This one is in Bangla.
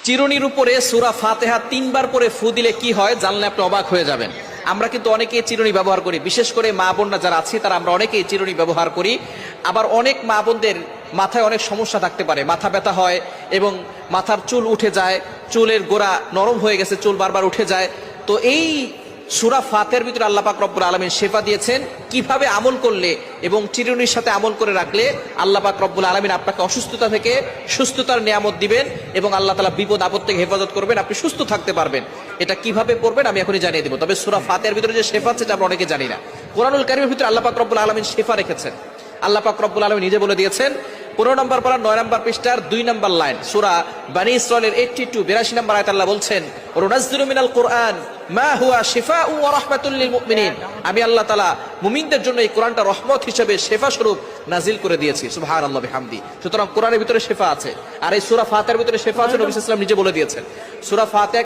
চিরুনির উপরে সূরা ফাতিহা 3 বার পরে ফু দিলে কি হয় জানলে আপনি অবাক হয়ে যাবেন। আমরা কিন্তু অনেকেই চিরুনি ব্যবহার করি, বিশেষ করে মা বোনরা যারা আছে তারা আমরা অনেকেই চিরুনি ব্যবহার করি। আবার অনেক মা বোনদের মাথায় অনেক সমস্যা থাকতে পারে, মাথা ব্যথা হয় এবং মাথার চুল উঠে যায়, চুলের গোড়া নরম হয়ে গেছে, চুল বারবার উঠে যায়। তো এই সূরা ফাতিহার ভিতরে আল্লাহ পাক রব্বুল আলামিন শেফা দিয়েছেন কিভাবে আমল করলে এবং চিরুনির সাথে আমল করে রাখলে আল্লাহ পাক রব্বুল আলামিন আপনাকে অসুস্থতা থেকে সুস্থতার নিয়ামত দিবেন এবং আল্লাহ তাআলা বিপদ আপদ থেকে হেফাজত করবেন, আপনি সুস্থ থাকতে পারবেন। এটা কিভাবে পড়বেন আমি এখনই জানিয়ে দেব। তবে সূরা ফাতিহার ভিতরে যে শেফা আছে এটা আমরা অনেকে জানি না। কোরআনুল কারীমের ভিতরে আল্লাহ পাক রব্বুল আলামিন শেফা রেখেছেন। আল্লাহ পাক রব্বুল আলামিন নিজে বলে দিয়েছেন 15 নম্বর পারা 9 নম্বর পৃষ্ঠার 2 নম্বর লাইন, সূরা বনী ইসরাঈলের 82 নম্বর আয়াত আল্লাহ বলছেন, ওয়ানুনাজ্জিলু মিনাল কুরআন মা হুয়া শিফাউ ওয়া রাহমাতুল লিল মুমিনিন। আমি আল্লাহ তাআলা মুমিনদের জন্য এই কোরআনটা রহমত হিসেবে শেফা স্বরূপ নাজিল করে দিয়েছি। সুবহানাল্লাহি বিহামদি। সুতরাং কোরআনের ভিতরে শেফা আছে, আর এই সূরা ফাতিহার ভিতরে শেফা আছে, নবী সাল্লাল্লাহু আলাইহি ওয়াসাল্লাম নিজে বলে দিয়েছেন। সূরা ফাতিহা